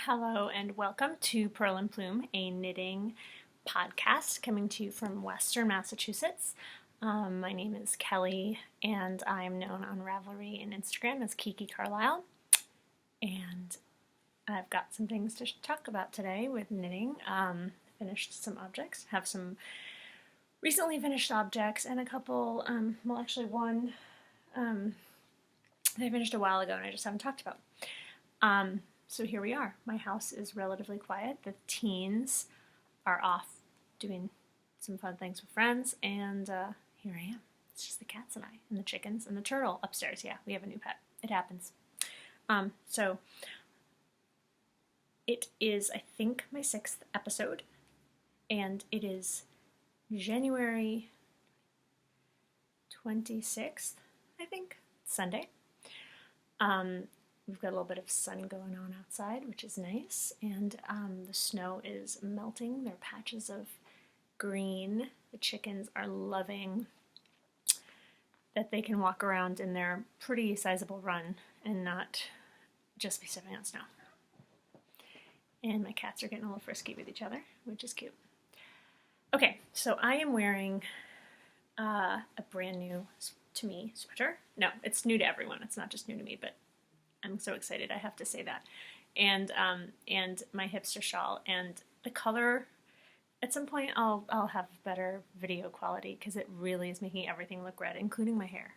Hello and welcome to Purl and Plume, a knitting podcast coming to you from Western Massachusetts. My name is Kelly and I'm known on Ravelry and Instagram as Kiki Carlisle. And I've got some things to talk about today with knitting. Finished some objects, have some recently finished objects and a couple, well actually one I finished a while ago and I just haven't talked about. So here we are. My house is relatively quiet. The teens are off doing some fun things with friends, and here I am. It's just the cats and I, and the chickens, and the turtle upstairs. Yeah, we have a new pet. It happens. So it is, I think, my 6th episode, and it is January 26th, I think, Sunday. We've got a little bit of sun going on outside, which is nice, and the snow is melting. There are patches of green. The chickens are loving that they can walk around in their pretty sizable run and not just be stepping on snow. And my cats are getting a little frisky with each other, which is cute. Okay, so I am wearing a brand new, to me, sweater. No, it's new to everyone. It's not just new to me, but I'm so excited, I have to say that. And my hipster shawl, and the color, at some point I'll have better video quality because it really is making everything look red, including my hair.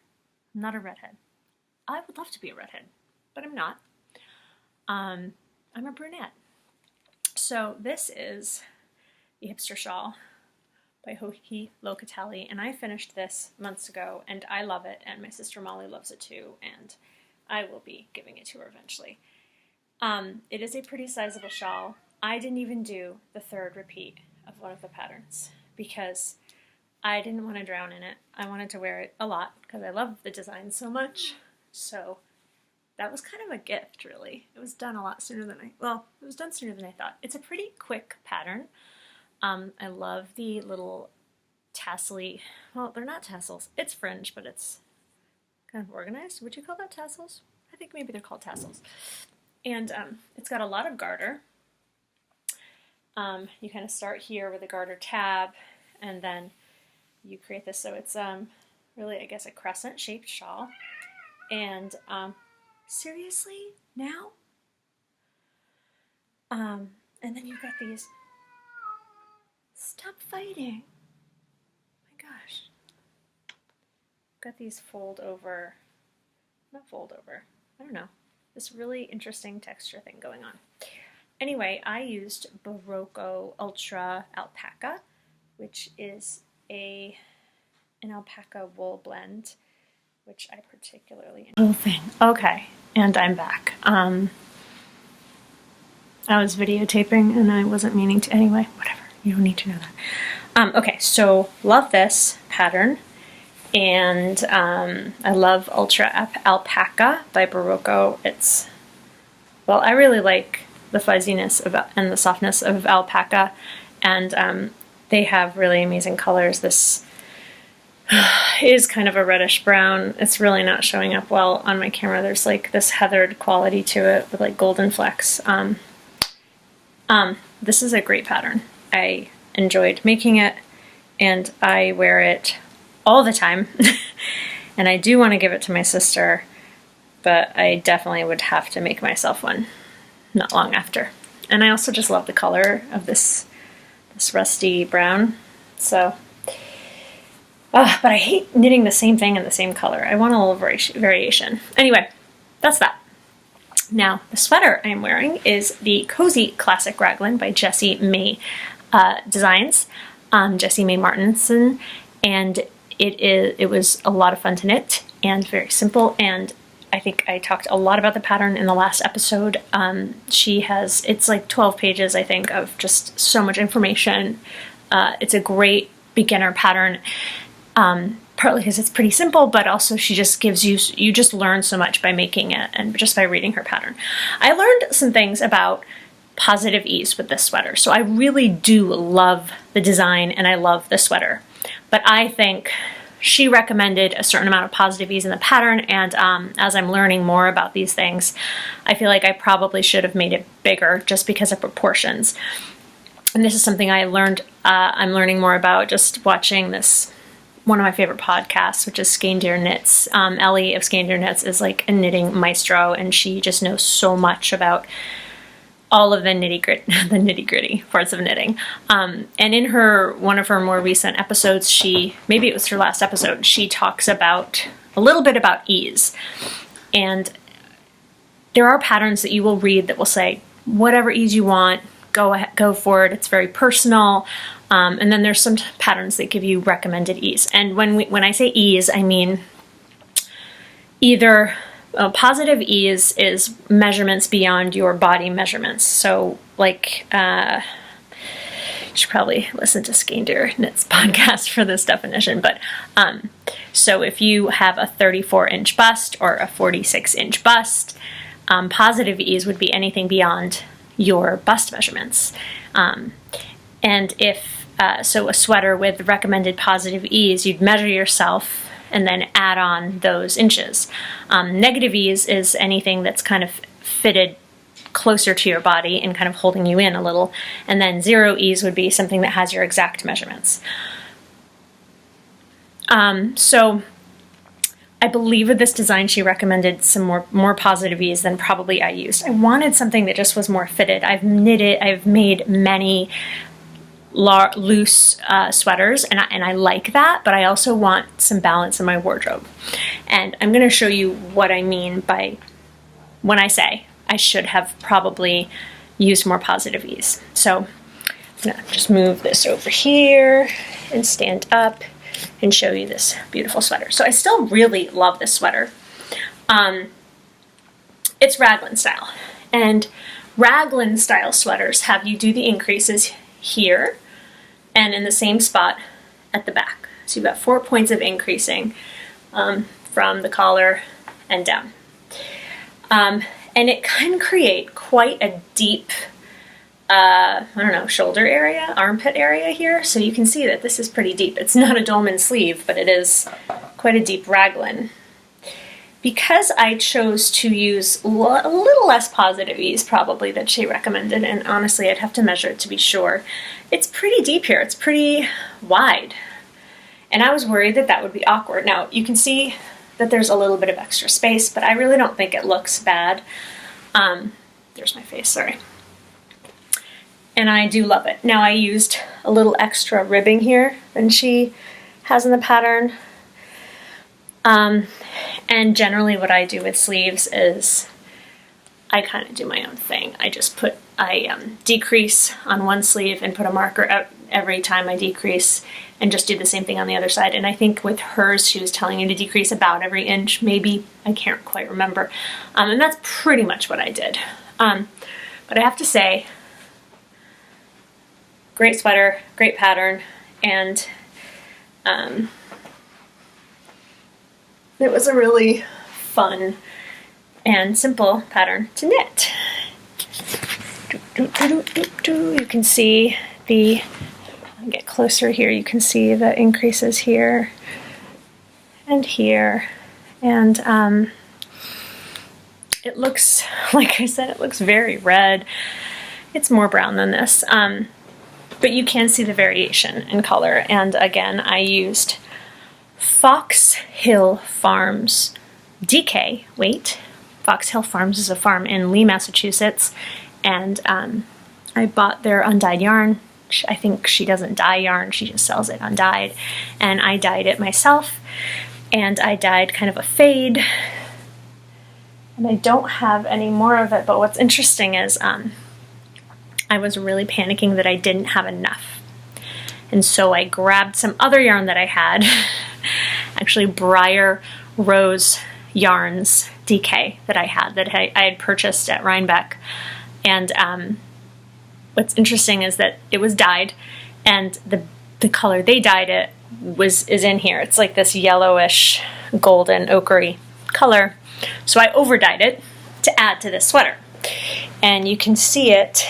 I'm not a redhead. I would love to be a redhead, but I'm not. I'm a brunette. So this is the hipster shawl by LOCATELLI, and I finished this months ago, and I love it, and my sister Molly loves it too, and I will be giving it to her eventually. It is a pretty sizable shawl. I didn't even do the 3rd repeat of one of the patterns because I didn't want to drown in it. I wanted to wear it a lot because I love the design so much. So that was kind of a gift, really. It was done a lot sooner than it was done sooner than I thought. It's a pretty quick pattern. I love the little tassel-y, well, they're not tassels. It's fringe, but it's kind of organized. Would you call that tassels? I think maybe they're called tassels. And it's got a lot of garter. You kind of start here with a garter tab, and then you create this. So it's really, I guess, a crescent-shaped shawl. And seriously, now? And then you've got these. Stop fighting. Oh my gosh. Got these fold over, I don't know, this really interesting texture thing going on. Anyway, I used BEROCCO Ultra Alpaca, which is an alpaca wool blend, which I particularly enjoy. Whole thing. Okay, and I'm back. I was videotaping and I wasn't meaning to. Anyway, whatever. You don't need to know that. Okay, so love this pattern. And I love Ultra Alpaca by BEROCCO. It's, well, I really like the fuzziness and the softness of alpaca, and they have really amazing colors. This is kind of a reddish brown. It's really not showing up well on my camera. There's like this heathered quality to it with like golden flecks. This is a great pattern. I enjoyed making it, and I wear it all the time. And I do want to give it to my sister, but I definitely would have to make myself one not long after. And I also just love the color of this rusty brown. So, but I hate knitting the same thing in the same color. I want a little variation. Anyway, that's that. Now, the sweater I'm wearing is the Cozy Classic Raglan by Jessie May Designs, Jessie May Martinson, and it was a lot of fun to knit and very simple, and I think I talked a lot about the pattern in the last episode. It's like 12 pages, I think, of just so much information. It's a great beginner pattern, partly because it's pretty simple, but also she just gives you just learn so much by making it and just by reading her pattern. I learned some things about positive ease with this sweater, so I really do love the design and I love the sweater. But I think she recommended a certain amount of positive ease in the pattern, and as I'm learning more about these things, I feel like I probably should have made it bigger just because of proportions. And this is something I learned, I'm learning more about just watching this, one of my favorite podcasts, which is SKEINDEER Knits. Ellie of SKEINDEER Knits is like a knitting maestro, and she just knows so much about all of the nitty-gritty parts of knitting. And in one of her more recent episodes, maybe it was her last episode, she talks about a little bit about ease. And there are patterns that you will read that will say, whatever ease you want, go for it. It's very personal. And then there's some patterns that give you recommended ease. And when I say ease, I mean either positive ease is measurements beyond your body measurements. So like, you should probably listen to SKEINDEER Knits podcast for this definition. But so if you have a 34-inch bust or a 46-inch bust, positive ease would be anything beyond your bust measurements. And if so a sweater with recommended positive ease, you'd measure yourself and then add on those inches. Negative ease is anything that's kind of fitted closer to your body and kind of holding you in a little. And then zero ease would be something that has your exact measurements. So I believe with this design she recommended some more positive ease than probably I used. I wanted something that just was more fitted. I've made many loose sweaters, and I like that, but I also want some balance in my wardrobe. And I'm going to show you what I mean by when I say I should have probably used more positive ease. So I'm going to just move this over here and stand up and show you this beautiful sweater. So I still really love this sweater. It's Raglan style, and Raglan style sweaters have you do the increases here and in the same spot at the back. So you've got 4 points of increasing from the collar and down. And it can create quite a deep, I don't know, shoulder area, armpit area here. So you can see that this is pretty deep. It's not a dolman sleeve, but it is quite a deep raglan. Because I chose to use a little less positive ease probably that she recommended, and honestly I'd have to measure it to be sure, it's pretty deep here, it's pretty wide. And I was worried that that would be awkward. Now you can see that there's a little bit of extra space, but I really don't think it looks bad. There's my face, sorry. And I do love it. Now I used a little extra ribbing here than she has in the pattern. And generally what I do with sleeves is I kind of do my own thing. I decrease on one sleeve and put a marker out every time I decrease and just do the same thing on the other side. And I think with hers, she was telling you to decrease about every inch, maybe, I can't quite remember. And that's pretty much what I did. But I have to say, great sweater, great pattern, and it was a really fun and simple pattern to knit. You can see I'll get closer here, you can see the increases here and here. And it looks, like I said, it looks very red. It's more brown than this. But you can see the variation in color. And again, I used Fox Hill Farms DK weight. Fox Hill Farms is a farm in Lee, Massachusetts, and I bought their undyed yarn. I think she doesn't dye yarn, she just sells it undyed, and I dyed it myself, and I dyed kind of a fade, and I don't have any more of it, but what's interesting is I was really panicking that I didn't have enough, and so I grabbed some other yarn that I had, actually Briar Rose Yarns DK that I had purchased at Rhinebeck. And what's interesting is that it was dyed, and the color they dyed it is in here. It's like this yellowish golden ochre color. So I over dyed it to add to this sweater, and you can see it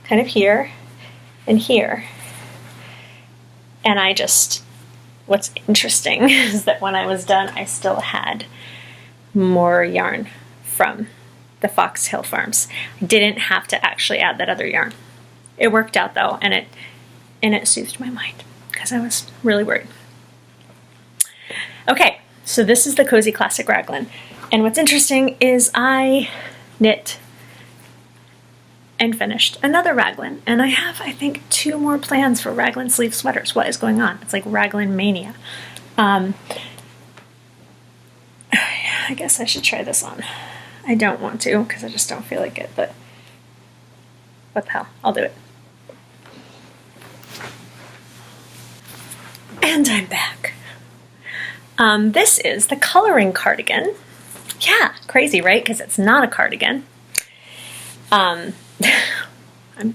kind of here and here. And I just what's interesting is that when I was done, I still had more yarn from the Fox Hill Farms. I didn't have to actually add that other yarn. It worked out though, and it soothed my mind because I was really worried. Okay, so this is the Cozy Classic Raglan. And what's interesting is I knit and finished another Raglan. And I have, I think, 2 more plans for Raglan sleeve sweaters. What is going on? It's like Raglan mania. I guess I should try this on. I don't want to because I just don't feel like it, but what the hell, I'll do it. And I'm back. This is the coloring cardigan. Yeah, crazy, right? Because it's not a cardigan. I'm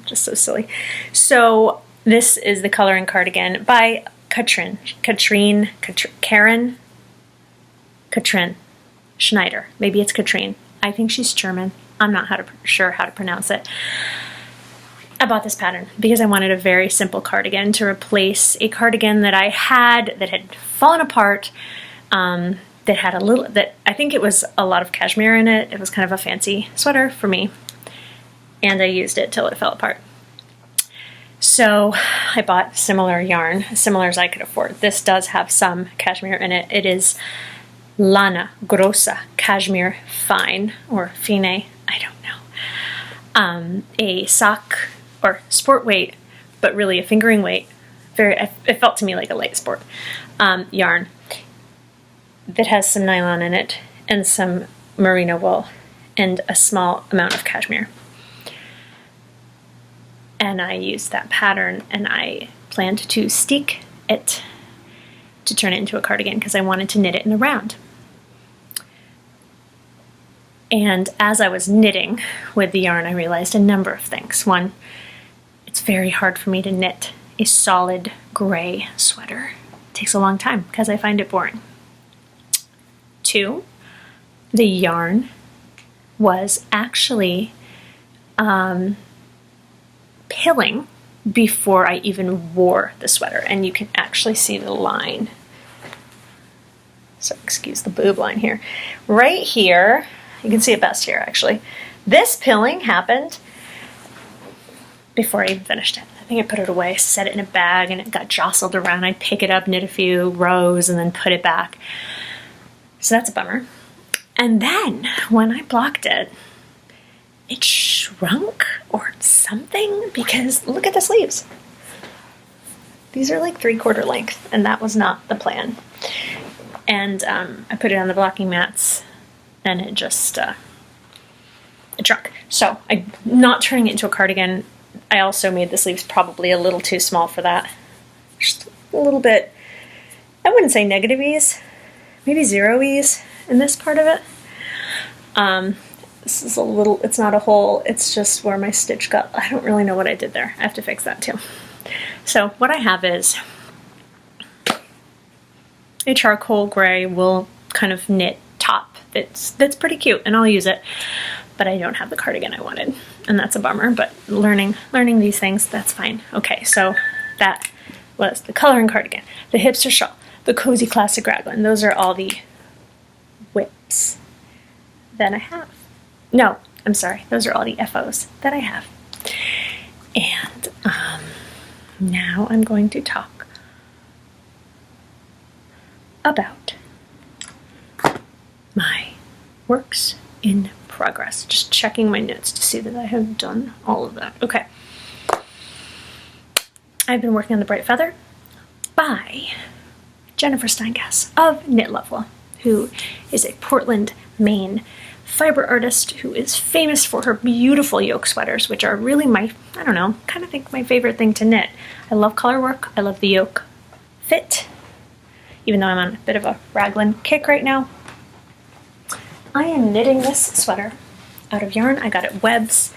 just so silly. So this is the coloring cardigan by Karen Schneider. Maybe it's Katrine. I think she's German. I'm not sure how to pronounce it. I bought this pattern because I wanted a very simple cardigan to replace a cardigan that I had that had fallen apart, that had I think it was a lot of cashmere in it. It was kind of a fancy sweater for me, and I used it till it fell apart. So I bought similar yarn, similar as I could afford. This does have some cashmere in it. It is Lana Grossa Cashmere Fine, or Fine, I don't know. A sock or sport weight, but really a fingering weight. It felt to me like a light sport yarn that has some nylon in it and some merino wool and a small amount of cashmere. And I used that pattern, and I planned to steek it to turn it into a cardigan because I wanted to knit it in the round. And as I was knitting with the yarn, I realized a number of things. One, it's very hard for me to knit a solid gray sweater. It takes a long time because I find it boring. 2, the yarn was actually pilling before I even wore the sweater, and you can actually see the line. So excuse the boob line here. Right here, you can see it best here actually. This pilling happened before I even finished it. I think I put it away, set it in a bag, and it got jostled around. I'd pick it up, knit a few rows, and then put it back. So that's a bummer. And then when I blocked it, it shrunk or something, because look at the sleeves. These are like 3/4 length, and that was not the plan. And I put it on the blocking mats, and it just it shrunk. So I'm not turning it into a cardigan. I also made the sleeves probably a little too small for that. Just a little bit, I wouldn't say negative ease, maybe 0 ease in this part of it. This is a little, it's not a hole, it's just where my stitch got, I don't really know what I did there. I have to fix that too. So what I have is a charcoal gray wool kind of knit top that's pretty cute, and I'll use it, but I don't have the cardigan I wanted, and that's a bummer, but learning these things, that's fine. Okay, so that was the coloring cardigan, the hipster shawl, the cozy classic raglan. Those are all the whips that I have. No, I'm sorry, those are all the FOs that I have. And now I'm going to talk about my works in progress. Just checking my notes to see that I have done all of that. Okay. I've been working on the Bright Feather by Jennifer STEINGASS of Knit Lovewell, who is a Portland, Maine fiber artist who is famous for her beautiful yoke sweaters, which are really my, I don't know, kind of think my favorite thing to knit. I love color work. I love the yoke fit, even though I'm on a bit of a raglan kick right now. I am knitting this sweater out of yarn. I got it Webb's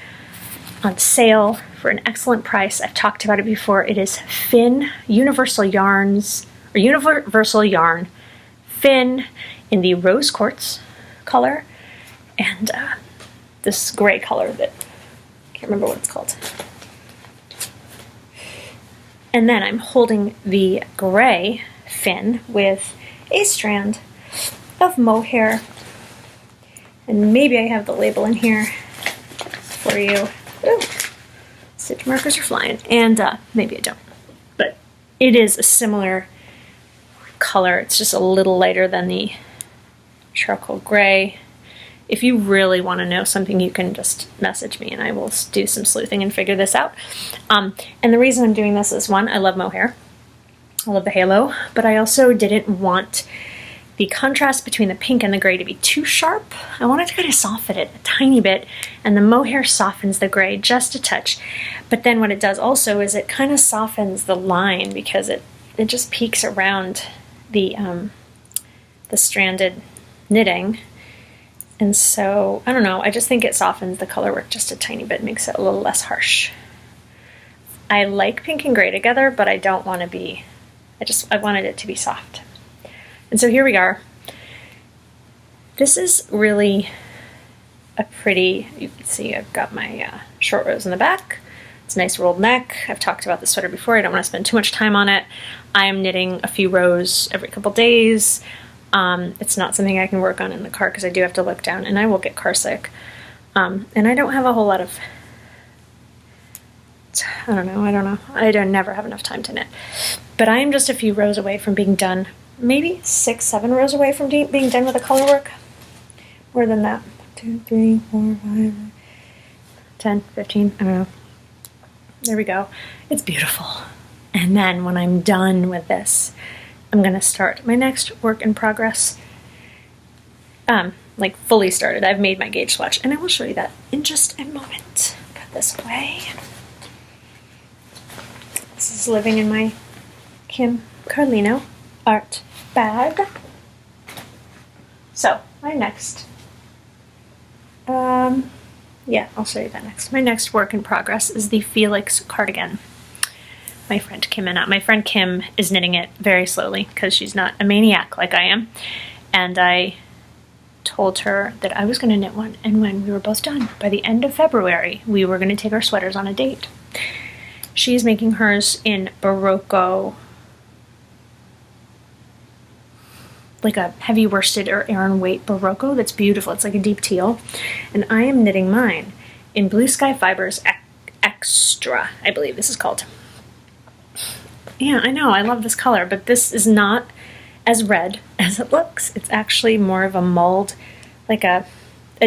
on sale for an excellent price. I've talked about it before. It is Finn Universal Yarns, or Universal Yarn Finn in the rose quartz color, and this gray color that I can't remember what it's called. And then I'm holding the gray fin with a strand of mohair. And maybe I have the label in here for you. Ooh, stitch markers are flying. And maybe I don't. But it is a similar color. It's just a little lighter than the charcoal gray. If you really want to know something, you can just message me and I will do some sleuthing and figure this out. And the reason I'm doing this is, one, I love mohair. I love the halo, but I also didn't want the contrast between the pink and the gray to be too sharp. I wanted to kind of soften it a tiny bit, and the mohair softens the gray just a touch. But then what it does also is it kind of softens the line because it just peeks around the stranded knitting. And so, I don't know, I just think it softens the color work just a tiny bit, makes it a little less harsh. I like pink and gray together, but I don't want to be, I wanted it to be soft. And so here we are. This is really a pretty, you can see I've got my short rows in the back. It's a nice rolled neck. I've talked about the sweater before. I don't want to spend too much time on it. I'm knitting a few rows every couple days. It's not something I can work on in the car because I do have to look down and I will get car sick. And I don't have a whole lot of, I don't know. I don't never have enough time to knit. But I am just a few rows away from being done. Maybe 6, 7 rows away from being done with the color work. More than that. 2, 3, 4, 5, 10, 15, I don't know. There we go. It's beautiful. And then when I'm done with this, I'm going to start my next work in progress. Like fully started. I've made my gauge swatch and I will show you that in just a moment. Put this away. This is living in my Kim Carlino art bag. So my next, yeah, I'll show you that next. My next work in progress is the Felix cardigan. My friend Kim and my friend Kim is knitting it very slowly because she's not a maniac like I am. And I told her that I was going to knit one, and when we were both done, by the end of February, we were going to take our sweaters on a date. She's making hers in BEROCCO, like a heavy worsted or Aran weight BEROCCO that's beautiful. It's like a deep teal. And I am knitting mine in Blue Sky Fibers Extra, I believe this is called. Yeah, I know, I love this color, but this is not as red as it looks. It's actually more of a mulled, like a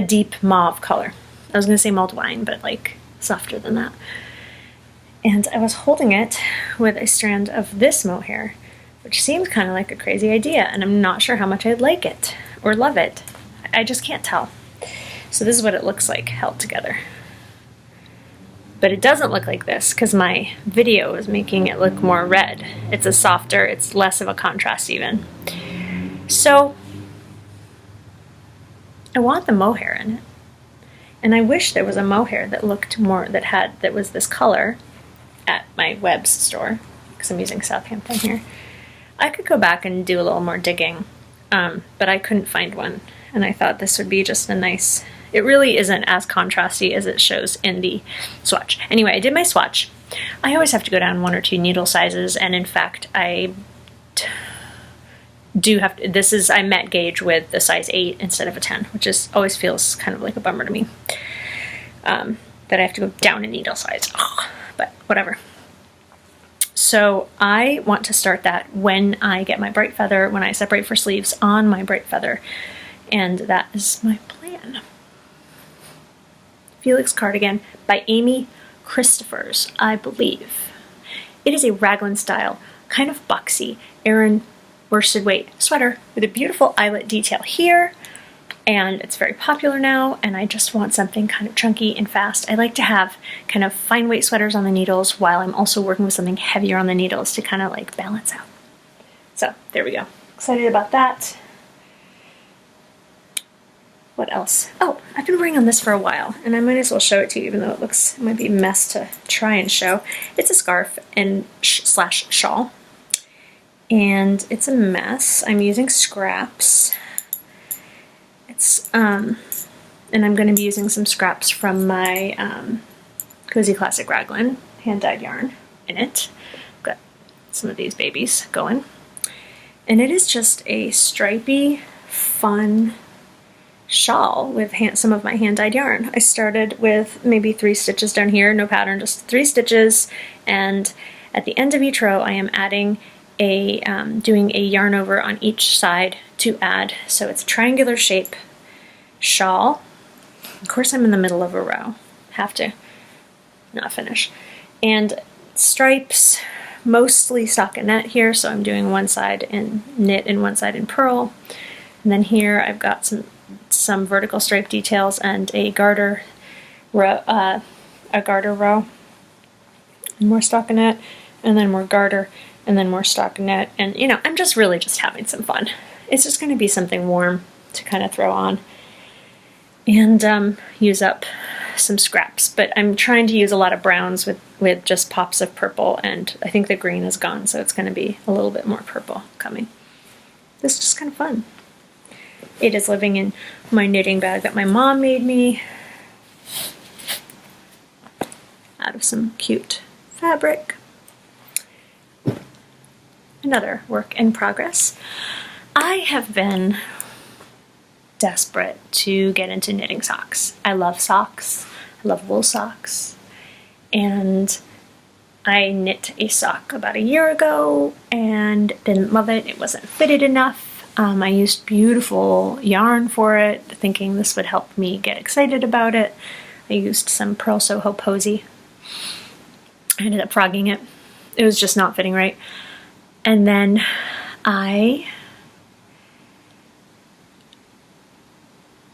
deep mauve color. I was going to say mulled wine, but like softer than that. And I was holding it with a strand of this mohair, which seems kind of like a crazy idea, and I'm not sure how much I'd like it or love it. I just can't tell. So this is what it looks like held together. But it doesn't look like this because my video is making it look more red. It's a softer, it's less of a contrast even. So I want the mohair in it. And I wish there was a mohair that looked more, that was this color at my Webb's store, because I'm using Southampton here. I could go back and do a little more digging, but I couldn't find one. And I thought this would be just a nice, it really isn't as contrasty as it shows in the swatch. Anyway, I did my swatch. I always have to go down 1 or 2 needle sizes, and in fact, I do have to, I met gauge with the size 8 instead of a 10, which always feels kind of like a bummer to me. That I have to go down a needle size. Ugh, but whatever. So I want to start that when I get my bright feather, when I separate for sleeves on my bright feather. And that is my plan. Felix cardigan by Amy Christophers, I believe. It is a Raglan style, kind of boxy, Aran worsted weight sweater with a beautiful eyelet detail here. And it's very popular now, and I just want something kind of chunky and fast. I like to have kind of fine weight sweaters on the needles while I'm also working with something heavier on the needles to kind of like balance out. So there we go. Excited about that. What else? Oh, I've been working on this for a while, and I might as well show it to you, even though it might be a mess to try and show. It's a scarf and slash shawl, and it's a mess. I'm using scraps. It's and I'm going to be using some scraps from my Cozy Classic Raglan hand-dyed yarn in it. Got some of these babies going. And it is just a stripy, fun shawl with some of my hand-dyed yarn. I started with maybe 3 stitches down here, no pattern, just 3 stitches, and at the end of each row I am adding a, doing a yarn over on each side to add, so it's a triangular shape shawl. Of course I'm in the middle of a row, have to not finish. And stripes, mostly stockinette here, so I'm doing one side in knit and one side in purl. And then here I've got some vertical stripe details and a garter row, and more stockinette, and then more garter, and then more stockinette. And you know, I'm just really just having some fun. It's just going to be something warm to kind of throw on and use up some scraps. But I'm trying to use a lot of browns with just pops of purple, and I think the green is gone, so it's going to be a little bit more purple coming. This is just kind of fun. It is living in my knitting bag that my mom made me out of some cute fabric. Another work in progress. I have been desperate to get into knitting socks. I love socks. I love wool socks. And I knit a sock about a year ago and didn't love it. It wasn't fitted enough. I used beautiful yarn for it, thinking this would help me get excited about it. I used some Purl Soho Posy. I ended up frogging it. It was just not fitting right. And then I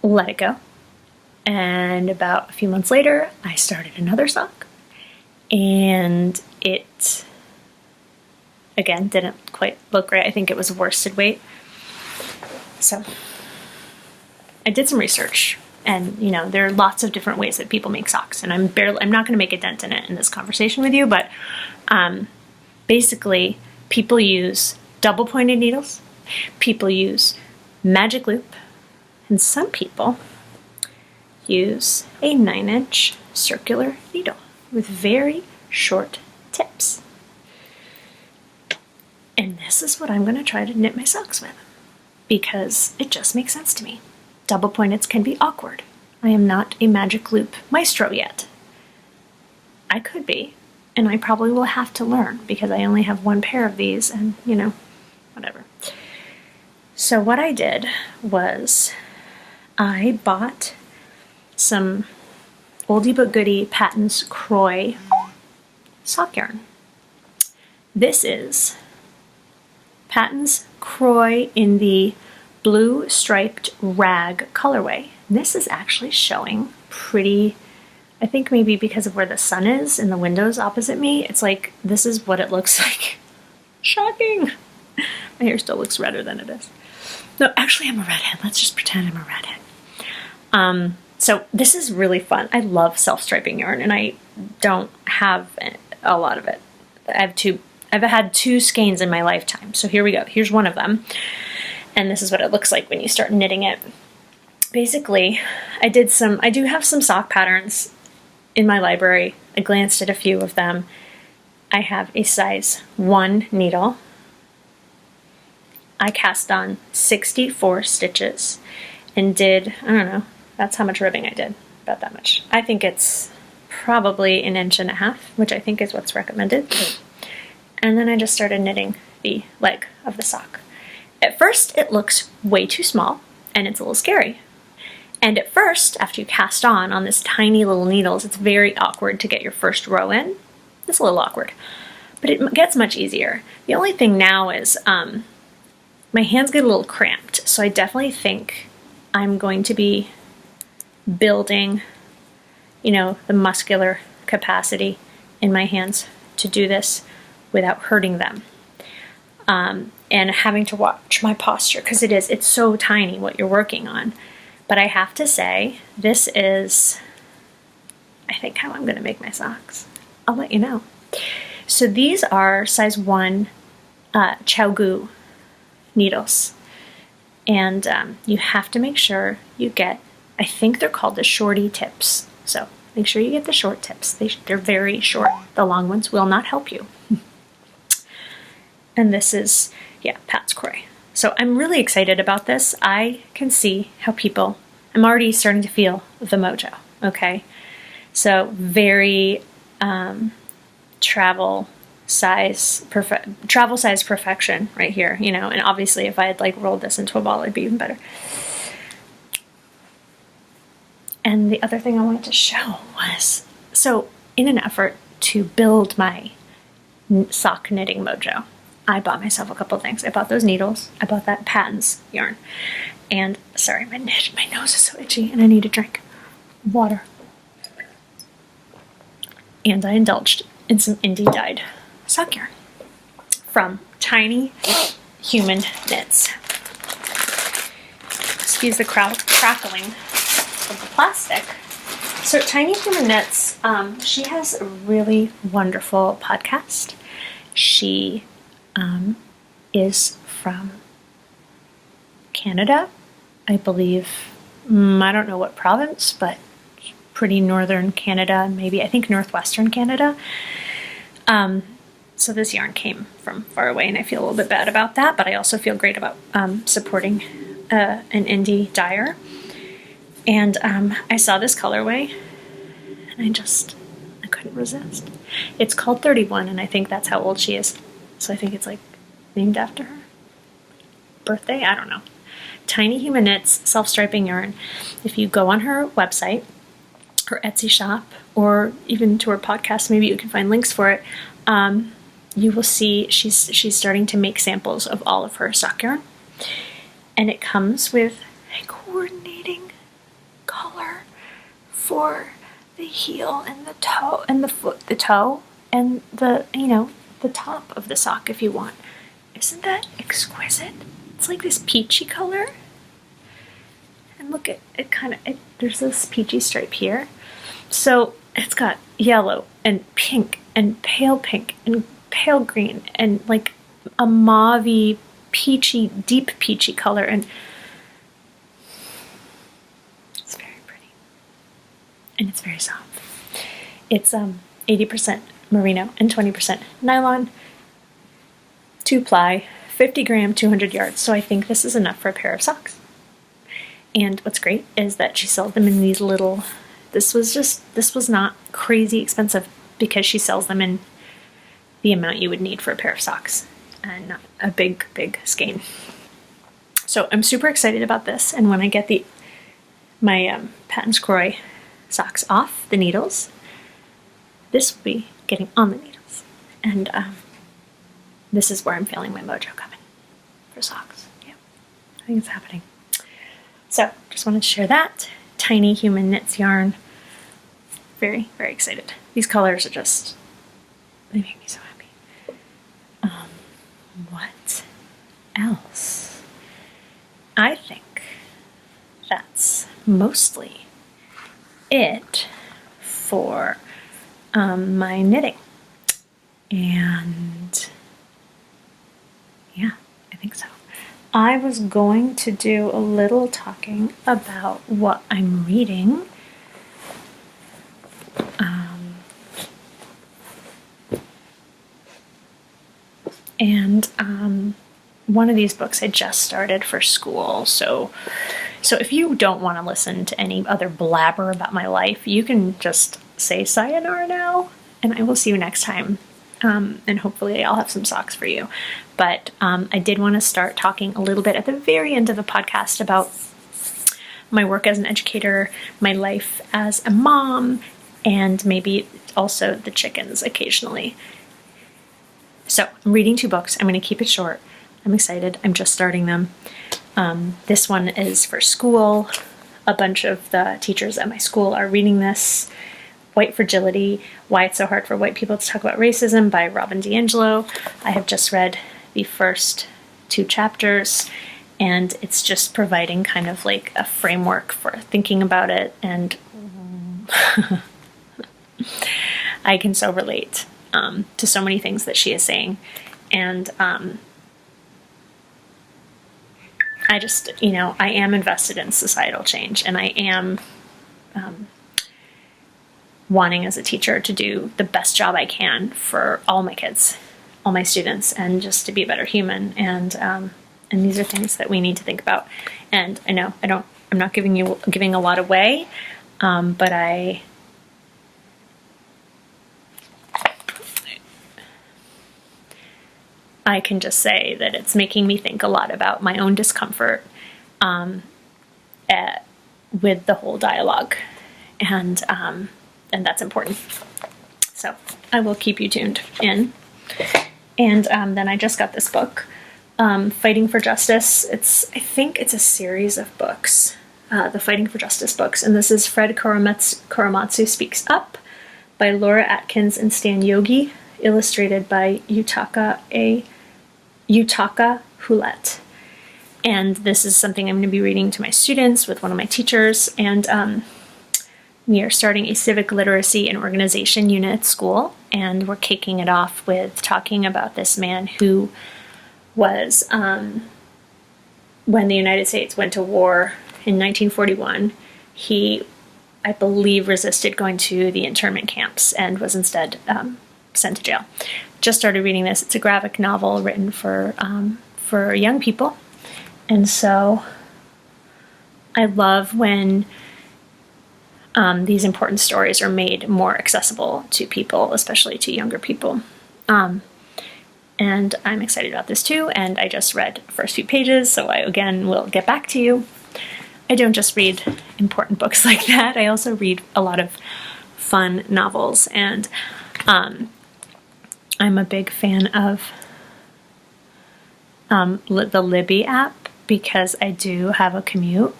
let it go. And about a few months later, I started another sock. And it, again, didn't quite look right. I think it was worsted weight. So I did some research, and you know, there are lots of different ways that people make socks, and I'm not going to make a dent in it in this conversation with you, but basically people use double pointed needles, people use magic loop, and some people use a 9-inch circular needle with very short tips. And this is what I'm going to try to knit my socks with, because it just makes sense to me. Double pointeds can be awkward. I am not a magic loop maestro yet. I could be, and I probably will have to learn because I only have one pair of these, and you know, whatever. So what I did was I bought some oldie but goodie Patons Croy sock yarn. This is Patons Croy in the blue striped rag colorway. This is actually showing pretty, I think maybe because of where the sun is in the windows opposite me, it's like this is what it looks like. Shocking! My hair still looks redder than it is. No, actually I'm a redhead. Let's just pretend I'm a redhead. So this is really fun. I love self-striping yarn, and I don't have a lot of it. I've had 2 skeins in my lifetime, so here we go. Here's one of them, and this is what it looks like when you start knitting it. Basically, I do have some sock patterns in my library. I glanced at a few of them. I have a size 1 needle. I cast on 64 stitches and did, I don't know, that's how much ribbing I did, about that much. I think it's probably 1.5 inches, which I think is what's recommended. And then I just started knitting the leg of the sock. At first it looks way too small and it's a little scary. And at first, after you cast on this tiny little needles, it's very awkward to get your first row in. It's a little awkward, but it gets much easier. The only thing now is my hands get a little cramped, so I definitely think I'm going to be building, you know, the muscular capacity in my hands to do this without hurting them, and having to watch my posture, because it's so tiny what you're working on. But I have to say, this is, I think, how I'm going to make my socks. I'll let you know. So these are size 1 Chow needles, and you have to make sure you get, I think they're called the shorty tips, so make sure you get the short tips. They're very short. The long ones will not help you. And this is Yeah, Pat's Croy. So I'm really excited about this. I can see how people, I'm already starting to feel the mojo, okay? So very travel size perfection right here, you know, and obviously if I had like rolled this into a ball, it'd be even better. And the other thing I wanted to show was, so in an effort to build my sock knitting mojo, I bought myself a couple of things. I bought those needles, I bought that Patton's yarn, and sorry, my nose is so itchy and I need a drink. Water. And I indulged in some indie dyed sock yarn from Tiny Human Knits. Excuse the crackling of the plastic. So Tiny Human Knits, she has a really wonderful podcast. She is from Canada, I believe. I don't know what province, but pretty northern Canada, maybe I think northwestern Canada. So this yarn came from far away, and I feel a little bit bad about that, but I also feel great about supporting an indie dyer. And I saw this colorway, and I couldn't resist. It's called 31, and I think that's how old she is. So I think it's like named after her birthday. I don't know. Tiny Human Knits self-striping yarn. If you go on her website, her Etsy shop, or even to her podcast, maybe you can find links for it. You will see she's starting to make samples of all of her sock yarn, and it comes with a coordinating color for the heel and the toe and the foot, the toe and the the top of the sock if you want. Isn't that exquisite? It's like this peachy color, and look at it. There's this peachy stripe here, so it's got yellow and pink and pale green and like a mauve-y, peachy, deep peachy color, and it's very pretty. And it's very soft. It's 80% merino and 20% nylon, 2-ply, 50 gram, 200 yards. So I think this is enough for a pair of socks. And what's great is that she sells them in these little, this was not crazy expensive because she sells them in the amount you would need for a pair of socks and not a big skein. So I'm super excited about this, and when I get my Patton's Croy socks off the needles, this will be getting on the needles, and this is where I'm feeling my mojo coming for socks. Yeah, I think it's happening. So just wanted to share that. Tiny Human Knits yarn. Very, very excited. These colors are just, they make me so happy. What else? I think that's mostly it for my knitting. And yeah, I think so. I was going to do a little talking about what I'm reading. One of these books I just started for school, so if you don't want to listen to any other blabber about my life, you can just say sayonara now, and I will see you next time. And hopefully I'll have some socks for you. But I did want to start talking a little bit at the very end of the podcast about my work as an educator, my life as a mom, and maybe also the chickens occasionally. So I'm reading 2 books. I'm going to keep it short. I'm excited. I'm just starting them. This one is for school. A bunch of the teachers at my school are reading this. White Fragility, Why It's So Hard for White People to Talk About Racism by Robin DiAngelo. I have just read the first 2 chapters, and it's just providing kind of like a framework for thinking about it, and I can so relate to so many things that she is saying, and I just, I am invested in societal change, and I am wanting as a teacher to do the best job I can for all my kids. all my students and just to be a better human. And these are things that we need to think about. And I know I'm not giving a lot away, but I can just say that it's making me think a lot about my own discomfort with the whole dialogue, and that's important. So I will keep you tuned in. And then I just got this book, Fighting for Justice. I think it's a series of books, the Fighting for Justice books, and this is Fred Korematsu Speaks Up by Laura Atkins and Stan Yogi, illustrated by Yutaka Hulett. And this is something I'm going to be reading to my students with one of my teachers, and we are starting a civic literacy and organization unit at school, and we're kicking it off with talking about this man who was, when the United States went to war in 1941, he, I believe, resisted going to the internment camps and was instead sent to jail. Just started reading this. It's a graphic novel written for young people, and so I love when these important stories are made more accessible to people, especially to younger people. And I'm excited about this too, and I just read the first few pages, so I again will get back to you. I don't just read important books like that, I also read a lot of fun novels, and I'm a big fan of the Libby app because I do have a commute,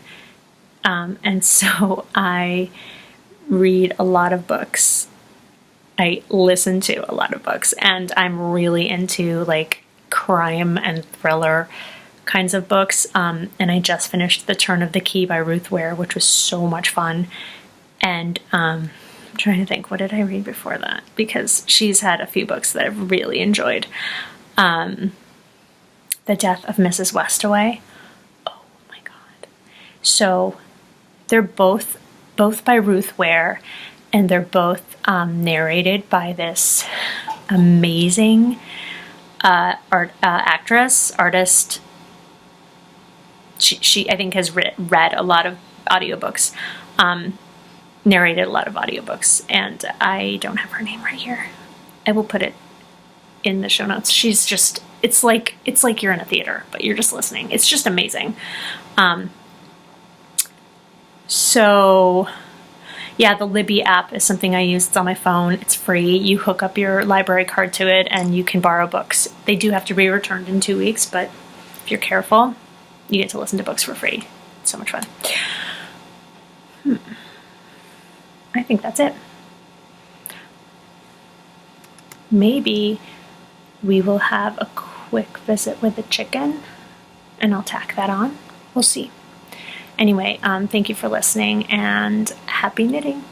and so I read a lot of books. I listen to a lot of books, and I'm really into like crime and thriller kinds of books, and I just finished The Turn of the Key by Ruth Ware, which was so much fun. And I'm trying to think, what did I read before that? Because she's had a few books that I've really enjoyed. The Death of Mrs. Westaway. Oh my god. So they're both by Ruth Ware, and they're both narrated by this amazing artist. She I think has read a lot of audiobooks, narrated a lot of audiobooks, and I don't have her name right here. I will put it in the show notes. She's just, it's like you're in a theater, but you're just listening. It's just amazing. So yeah, the Libby app is something I use. It's on my phone. It's free. You hook up your library card to it and you can borrow books. They do have to be returned in 2 weeks, but if you're careful, you get to listen to books for free. It's so much fun. I think that's it. Maybe we will have a quick visit with the chicken and I'll tack that on. We'll see. Anyway, thank you for listening and happy knitting.